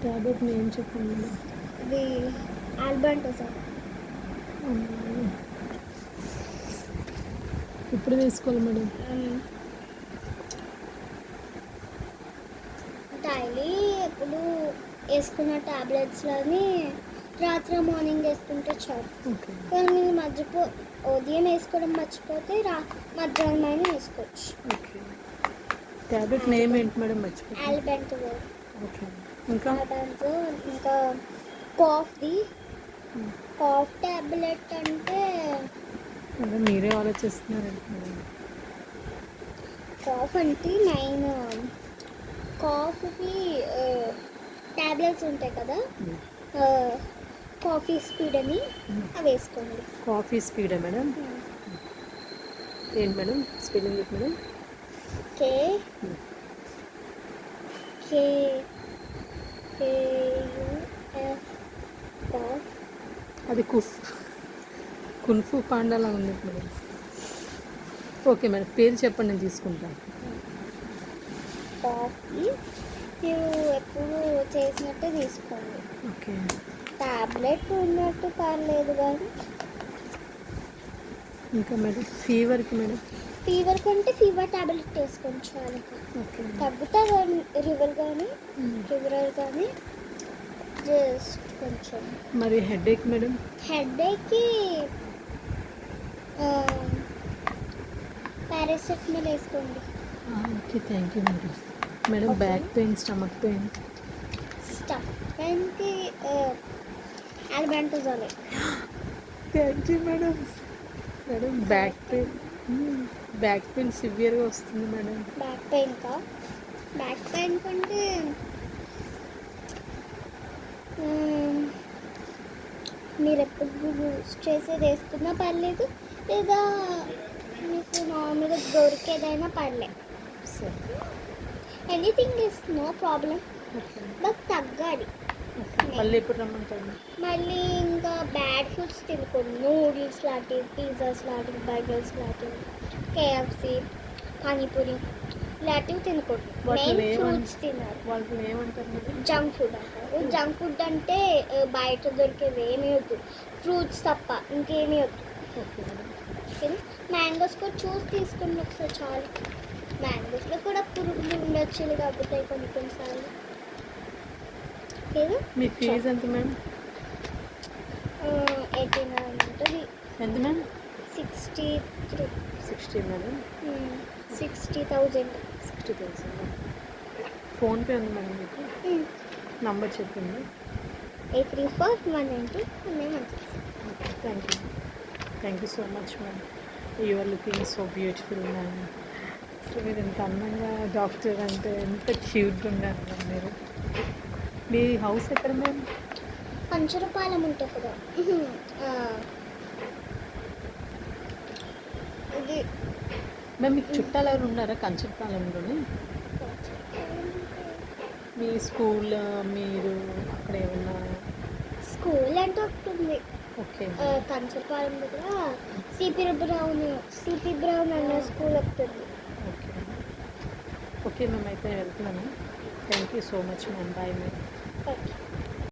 Tablet name చెప్పండి madam. ఇది ఆల్బంటోజాల్. ఇప్పుడు వేసుకోవాలి మేడం. డైలీ ఎప్పుడు వేసుకున్న టాబ్లెట్స్లని రాత్రి మార్నింగ్ వేసుకుంటే చాలు. కానీ మీరు ఉదయం వేసుకోవడం మర్చిపోతే మధ్యాహ్నం అయినా వేసుకోవచ్చు. ఓకే. ట్యాబ్లెట్ నేమ్ ఏంటి మేడం? మర్చిపోయి. ఆల్బెంటజోల్. ఓకే. ఇంకా ఇంకా కాఫ్ టాబ్లెట్ అంటే మీరే ఆలోచిస్తున్నారండి మేడం. కాఫ్ అంటే కాఫ్కి టాబ్లెట్స్ ఉంటాయి కదా, కాఫీ స్పీడ్ అని అవి వేసుకోండి. కాఫీ స్పీడా మేడం? ఏంటి మేడం స్పెల్లింగ్ చెప్పి మేడం? కే కే కాఫ్. అది కున్ఫు పాండాలా ఉంది మేడం. ఓకే మేడం, పేరు చెప్పండి, నేను తీసుకుంటాను. కాఫీ మీరు ఎప్పుడు చేసినట్టే తీసుకోండి. ఓకే. టాబ్లెట్ ఉన్నట్టు పర్లేదు కానీ. ఇంకా మేడం ఫీవర్కి మేడం? ఫీవర్ కంటే ఫీవర్ టాబ్లెట్ వేసుకోండి చాలా. ఓకే. తగ్గుతుంది ఫీవర్ కానీ జస్ట్ కొంచెం. మరి హెడేక్ మేడం? హెడేక్కి పారాసెటమాల్ వేసుకోండి. Okay, thank you madam. Madam back pain, stomach pain? పెయిన్కి albendazole. Thank you madam. Madam back pain సివియర్గా వస్తుంది మేడం. బ్యాక్ పెయిన్ కంటే మీరు ఎప్పుడు చేసేది వేసుకున్నా పర్లేదు, లేదా మీకు మామూలుగా దొరికేదైనా పర్లేదు. Anything is no problem. But తగ్గాలి. మళ్ళీ ఎప్పుడు రమ్మంటారు? మళ్ళీ ఇంకా బ్యాడ్ ఫుడ్స్ తినకూడదు. నూడిల్స్ లాంటివి, పిజ్జాస్ లాంటివి, బర్గర్స్ లాంటివి, కేఎఫ్సి, పానీపూరి ఇలాంటివి తినకూడదు. ఫ్రూట్స్ తినాలి. వాళ్ళు ఏమంటారు? జంక్ ఫుడ్ అంటారు. జంక్ ఫుడ్ అంటే బయట దొరికేవి ఏమీ వద్దు, ఫ్రూట్స్ తప్ప ఇంకేమీ వద్దు. మ్యాంగోస్ కూడా చూసి తీసుకుని ఒకసారి చాలు. మ్యాంగోస్లో కూడా పురుగులు ఉండొచ్చు, తగ్గుతాయి కొన్నిసార్లు. మీ ఫీజు ఎంత మేడం? 89 ఉంటుంది. ఎంత మేడం? 63. 60 మేడం. 60,000. 60,000. ఫోన్పే ఉంది మేడం మీకు? నంబర్ చెప్పింది. 834-192-19. Thank you so much ma'am. You are looking so beautiful ma'am. So మీరు ఎంత అందంగా, డాక్టర్ అంటే ఎంత క్యూట్గా ఉన్నారు మ్యామ్ మీరు. మీ హౌస్ ఎక్కడ మ్యామ్? పంచరపాలెం ఉంటుంది కదా, ఇది. మ్యామ్ మీకు చుట్టాలు ఎవరు ఉన్నారా కంచరపాలెంలోనే? మీ స్కూల్, మీరు అక్కడ ఏమన్నా? స్కూల్ అంటే ఒకటి ఓకే. కంచరపాలెం దగ్గర సిపి బ్రౌన్ అనే స్కూల్ వస్తుంది. ఓకే ఓకే మ్యామ్, అయితే వెళ్తున్నాను. Thank you so much ma'am. Bye ma'am. Thank you.